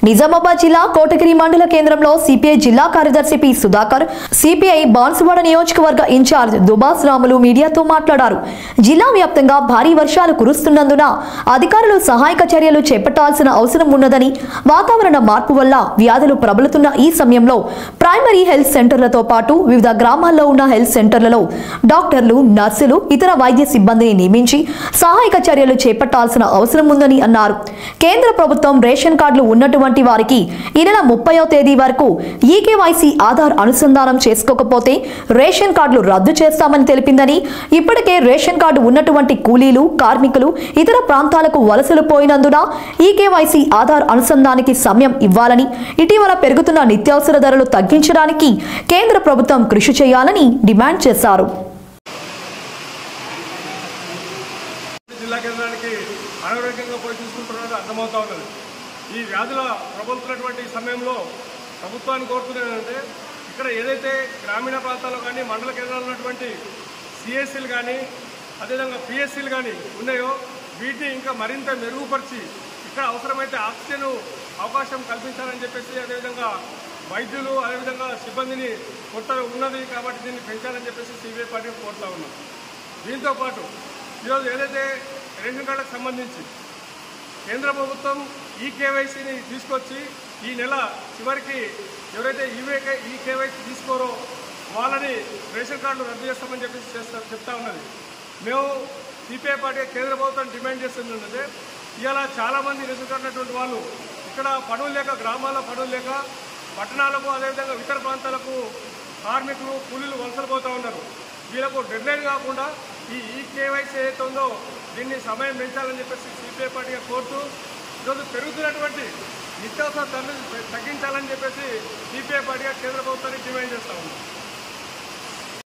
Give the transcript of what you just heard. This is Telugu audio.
నిజామాబాద్ జిల్లా కోటగిరి మండల కేంద్రంలో సిపిఐ జిల్లా కార్యదర్శి పి సుధాకర్, సిపిఐ బాన్సువాడ నియోజకవర్గ ఇన్ఛార్జ్ దుబాస్ రాములు మీడియాతో మాట్లాడారు. జిల్లా వ్యాప్తంగా భారీ వర్షాలు కురుస్తున్నందున అధికారులు సహాయక చర్యలు చేపట్టాల్సిన అవసరం ఉన్నదని, వాతావరణ మార్పు వల్ల వ్యాధులు ప్రబలుతున్న ఈ సమయంలో ప్రైమరీ హెల్త్ సెంటర్లతో పాటు వివిధ గ్రామాల్లో ఉన్న హెల్త్ సెంటర్లలో డాక్టర్లు, నర్సులు, ఇతర వైద్య సిబ్బందిని నియమించి సహాయక చర్యలు చేపట్టాల్సిన అవసరం ఉందని అన్నారు. కేంద్ర ప్రభుత్వం రేషన్ కార్డులు ఉన్నటువంటి వారికి ఈ నెల 30వ తేదీ వరకు ఈకేవైసీ ఆధార్ అనుసంధానం చేసుకోకపోతే రేషన్ కార్డులు రద్దు చేస్తామని తెలిపిందని, ఇప్పటికే రేషన్ కార్డు ఉన్నటువంటి కూలీలు, కార్మికులు ఇతర ప్రాంతాలకు వలసలు పోయినందున ఈకేవైసీ ఆధార్ అనుసంధానానికి సమయం ఇవ్వాలని, ఇటీవల పెరుగుతున్న నిత్యావసర ధరలు తగ్గించడానికి కేంద్ర ప్రభుత్వం కృషి చేయాలని డిమాండ్ చేశారు. ఈ వ్యాధుల ప్రబలుతున్నటువంటి సమయంలో ప్రభుత్వాన్ని కోరుతున్నదంటే, ఇక్కడ ఏదైతే గ్రామీణ ప్రాంతాల్లో కానీ మండల కేంద్రాల్లో ఉన్నటువంటి సిఎస్సీలు కానీ అదేవిధంగా పిఎస్సీలు కానీ ఉన్నాయో వీటిని ఇంకా మరింత మెరుగుపరిచి ఇక్కడ అవసరమైతే ఆక్సిజన్ అవకాశం కల్పించాలని చెప్పేసి, అదేవిధంగా వైద్యులు అదేవిధంగా సిబ్బందిని కొత్త ఉన్నది కాబట్టి దీన్ని పెంచాలని చెప్పేసి సిపిఐ పార్టీ కోరుతూ ఉన్నాం. దీంతోపాటు ఈరోజు ఏదైతే రేషన్ కార్డులకు సంబంధించి కేంద్ర ప్రభుత్వం ఈకేవైసీని తీసుకొచ్చి ఈ నెల చివరికి ఎవరైతే ఈకేవైసీ తీసుకోరో వాళ్ళని రేషన్ కార్డులు రద్దు చేస్తామని చెప్పేసి చెప్తా ఉన్నది. మేము సిపిఐ పార్టీ కేంద్ర ప్రభుత్వం డిమాండ్ చేస్తుంది ఏంటంటే, ఇవాళ చాలామంది రేషన్ కార్డు ఉన్నటువంటి వాళ్ళు ఇక్కడ పనులు లేక, గ్రామాల్లో పనులు లేక పట్టణాలకు అదేవిధంగా ఇతర ప్రాంతాలకు కార్మికులు, కూలీలు వలసలు పోతూ ఉన్నారు. వీళ్ళకు డెడ్లైన్ కాకుండా ఈ ఈకేవైసీ ఏదైతే ఉందో దీన్ని సమయం పెంచాలని చెప్పేసి సిపిఐ పార్టీగా కోరుతూ, ఈరోజు పెరుగుతున్నటువంటి నిత్యావసర ధరలు తగ్గించాలని చెప్పేసి సిపిఐ పార్టీగా కేంద్ర ప్రభుత్వాన్ని డిమాండ్ చేస్తూ ఉన్నాం.